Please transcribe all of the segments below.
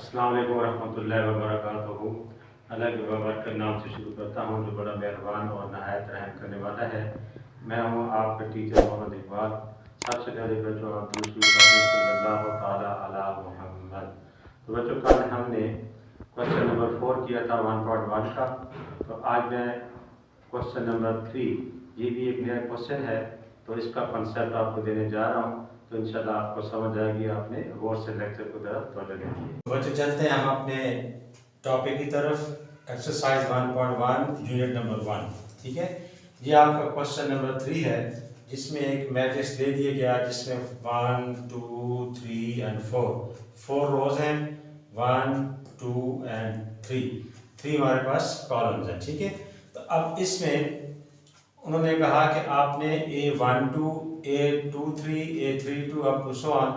अस्सलाम वालेकुम रहमतुल्लाहि व बरकातुहू। अल्लाह के बाबर के नाम से शुरू करता हूँ जो बड़ा मेहरबान और नहायत रहम करने वाला है। मैं हूँ आपका टीचर मोहम्मद इकबाल। सबसे पहले बच्चों आप दूसरी सल्लल्लाहु ताला अला मुहम्मद। तो बच्चों कल हमने क्वेश्चन नंबर 4 किया था 1.1 का। तो आज मैं क्वेश्चन नंबर 3, ये भी एक नया क्वेश्चन है, तो इसका कंसेप्ट आपको देने जा रहा हूँ। तो इंशाल्लाह आपको समझ आएगी, आपने गौर से लेक्चर को तरफ तो लगेंगे। बच्चों चलते हैं हम अपने टॉपिक की तरफ। Exercise 1.1 unit number 1। ठीक है, ये आपका क्वेश्चन नंबर 3 है जिसमें एक मैट्रिक्स दे दिया गया जिसमें 1 2 3 एंड 4 रोज हैं। 1 2 एंड 3 हमारे पास कॉलम्स हैं। ठीक है, तो अब इसमें उन्होंने कहा कि आपने A12 A23 A32 up to so on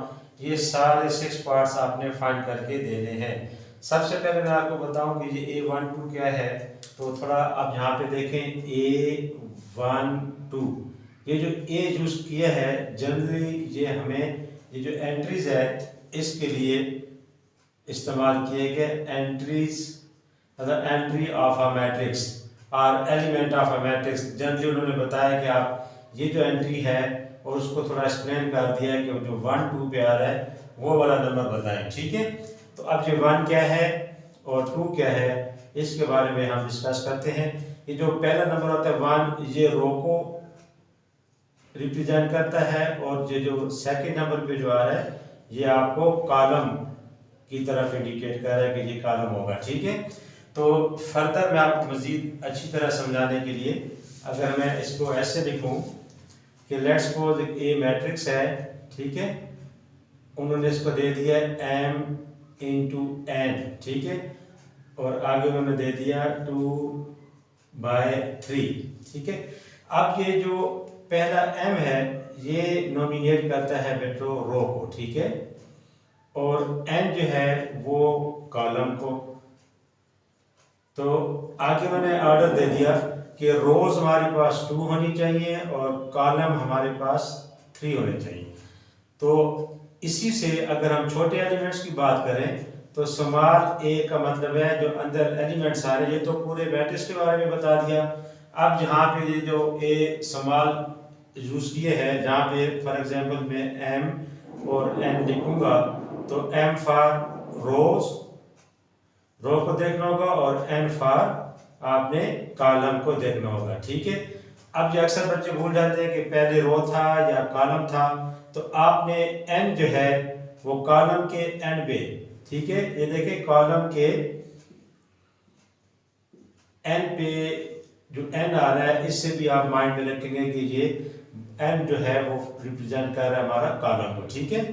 ये सारे 6 पार्ट्स आपने फाइंड करके देने हैं। सबसे पहले मैं आपको बताऊं कि ये A12 क्या है। तो थोड़ा आप यहाँ पे देखें A12, ये जो A यूज किया है जनरली ये हमें ये जो एंट्रीज है इसके लिए इस्तेमाल किए गए। एंट्रीज मतलब एंट्री ऑफ अ मैट्रिक्स और element of a matrix. Generally उन्होंने बताया कि आप ये जो एंट्री है और उसको थोड़ा एक्सप्लेन कर दिया कि जो 1 2 पे आ रहा है वो वाला नंबर बताएं। ठीक है, तो अब ये 1 क्या है और 2 क्या है इसके बारे में हम डिस्कस करते हैं। ये जो पहला नंबर होता है 1, ये रो को रिप्रेजेंट करता है, और ये जो सेकंड नंबर पे जो आ रहा है ये आपको कॉलम की तरफ इंडिकेट कर रहा है कि ये कॉलम होगा। ठीक है, तो फर्दर मैं आपको मजीद अच्छी तरह समझाने के लिए अगर मैं इसको ऐसे लिखूं कि लेट्स सपोज ए मैट्रिक्स है। ठीक है, उन्होंने इसको दे दिया m इंटू n। ठीक है, और आगे उन्होंने दे दिया 2/3। ठीक है, अब ये जो पहला m है ये नॉमिनेट करता है बेटो रो को। ठीक है, और n जो है वो कॉलम को। तो आगे मैंने ऑर्डर दे दिया कि रोज हमारे पास 2 होनी चाहिए और कॉलम हमारे पास 3 होने चाहिए। तो इसी से अगर हम छोटे एलिमेंट्स की बात करें तो स्मॉल ए का मतलब है जो अंदर एलिमेंट्स आ रहे हैं। ये तो पूरे मैट्रिक्स के बारे में बता दिया। अब जहाँ पे ये जो ए स्मॉल यूज किए हैं जहाँ पे फॉर एग्जांपल मैं m और n लिखूंगा तो m फॉर रोज, रो को देखना होगा, और n फॉर आपने कॉलम को देखना होगा। ठीक है, अब जो अक्सर बच्चे भूल जाते हैं कि पहले रो था या कॉलम था, तो आपने n जो है वो कॉलम के एंड पे। ठीक है, ये देखिए कॉलम के n पे जो n आ रहा है इससे भी आप माइंड में रखेंगे कि ये n जो है वो रिप्रेजेंट कर रहा है हमारा कॉलम को। ठीक है,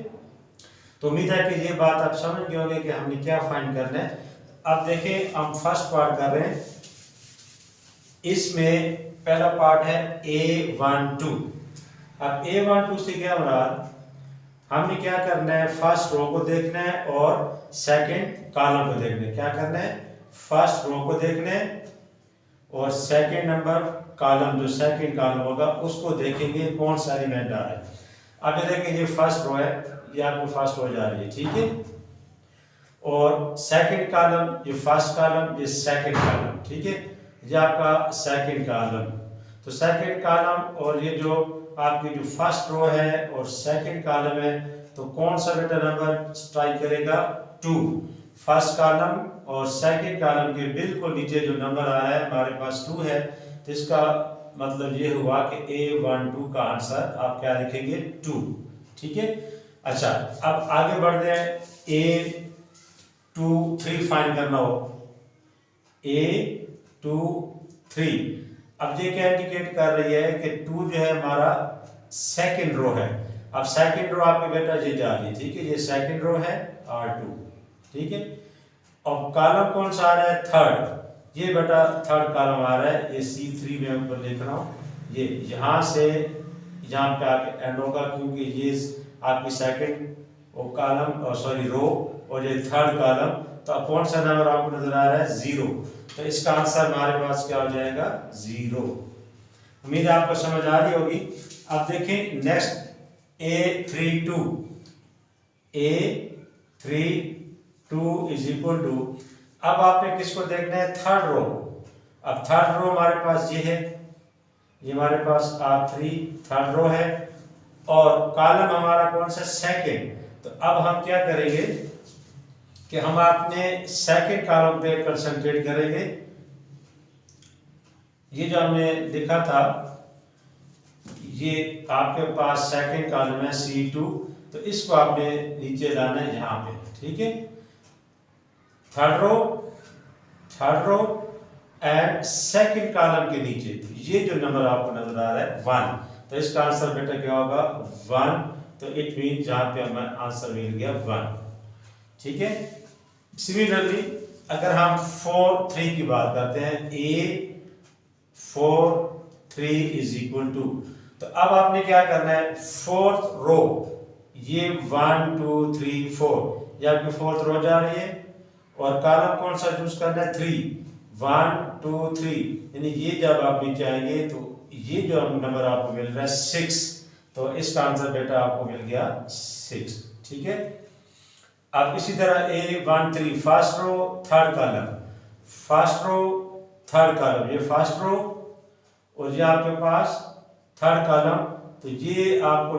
तो उम्मीद है कि ये बात आप समझ गए होंगे कि हमने क्या फाइंड करना है। अब देखें हम फर्स्ट पार्ट कर रहे हैं। इसमें पहला पार्ट है A12। अब A12 से क्या मुराद, हमने क्या करना है फर्स्ट रो को देखना है और सेकंड कॉलम को देखना है। क्या करना है, फर्स्ट रो को देखना है और सेकंड नंबर कॉलम जो सेकंड कॉलम होगा उसको देखेंगे कौन सा एलिमेंट आ रहा है। अब ये देखें ये फर्स्ट रो है, ये आपको फर्स्ट रो जा रही है। ठीक है, और सेकंड कॉलम ये फर्स्ट कॉलम ये सेकंड कॉलम। ठीक है, ये आपका सेकंड कॉलम। तो सेकंड कॉलम और ये जो आपकी जो फर्स्ट रो है और सेकंड कॉलम है, तो कौन सा बेटा नंबर स्ट्राइक करेगा 2। फर्स्ट कॉलम और सेकंड कॉलम के बिल्कुल नीचे जो नंबर आ रहा है हमारे पास 2 है, तो इसका मतलब ये हुआ कि A12 का आंसर आप क्या लिखेंगे 2। ठीक है, अच्छा अब आगे बढ़ते हैं। A23 फाइंड करना हो, A23। अब ये क्या इंडिकेट कर रही है कि 2 जो है हमारा सेकंड रो है। अब सेकंड रो आपके बेटा ये जा रही है। ठीक है, ये सेकंड रो है R2। ठीक है, और कॉलम कौन सा आ रहा है थर्ड, ये बेटा थर्ड कॉलम आ रहा है। ये C3 में ऊपर लिख रहा हूँ, ये यहाँ से यहाँ पे आके एंड होगा क्योंकि ये आपकी सेकंड वो कॉलम और सॉरी रो और ये थर्ड कॉलम। तो अब कौन सा नंबर आपको नजर आ रहा है 0, तो इसका आंसर हमारे पास क्या हो जाएगा 0। उम्मीद है आपको समझ आ रही होगी। अब देखें next A32 2 is equal to, अब आपने किसको देखना है, थर्ड रो। अब थर्ड रो हमारे पास ये है, ये हमारे पास R3 थर्ड रो है, और कॉलम हमारा कौन सा, सेकंड। तो अब हम क्या करेंगे कि हम अपने सेकंड कॉलम पे कंसंट्रेट करेंगे। ये जो हमने लिखा था, ये आपके पास सेकंड कॉलम है C2, तो इसको आपने नीचे लाना है यहाँ पे, ठीक है। Third row and second column के नीचे ये जो नंबर आपको नजर आ रहा है 1, तो इसका आंसर बेटा क्या होगा, 1। तो इट मीन जहां पे हमें आंसर मिल गया 1, ठीक है। सिमिलरली अगर हम 4 3 की बात करते हैं, A4 3 इज इक्वल टू, तो अब आपने क्या करना है, फोर्थ रो, ये 1 2 3 4, ये आपकी फोर्थ रो जा रही है, और कॉलम कौन सा चूज करना है, 3 1 2 3, यानी ये जब आप नीचे आएंगे तो ये जो नंबर आपको मिल रहा है 6, तो इसका आंसर बेटा आपको मिल गया 6, ठीक है। अब इसी तरह A1 3 first row third column, first row third column, ये फर्स्ट रो और ये आपके पास थर्ड कॉलम, तो ये आपको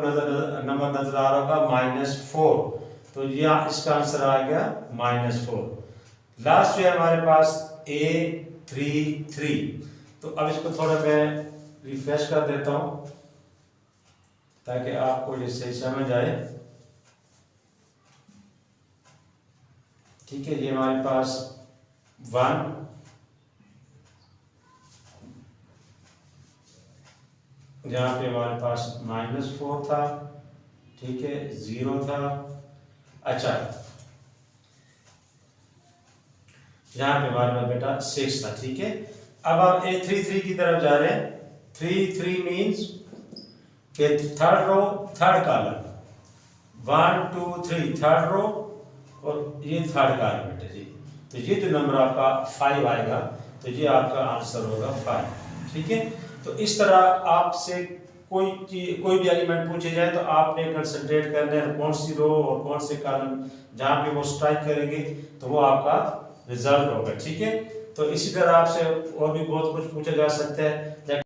नंबर नजर आ रहा होगा -4, तो ये इसका आंसर आ गया -4। लास्ट जो है हमारे पास A3 तो अब इसको थोड़ा मैं रिफ्रेश कर देता हूं ताकि आपको ये सही समझ आए, ठीक है। ये हमारे पास 1, जहाँ पे हमारे पास -4 था, ठीक है, 0 था, अच्छा, यहाँ पे हमारे पास बेटा 6 था, ठीक है। अब आप A3 की तरफ जा रहे हैं, 3 मीन्स के third row third column, 1 2 3 third row और ये थर्ड कॉलम बेटा जी, तो ये जो नंबर आपका 5 आएगा, तो ये आपका आंसर होगा 5, ठीक है। तो इस तरह आपसे कोई भी एलिमेंट पूछे जाए तो आपने कंसंट्रेट करना है कौन सी रो और कौन से कॉलम, जहाँ पे वो स्ट्राइक करेंगे तो वो आपका रिजल्ट होगा, ठीक है। तो इसी तरह आपसे और भी बहुत कुछ पूछा जा सकता है।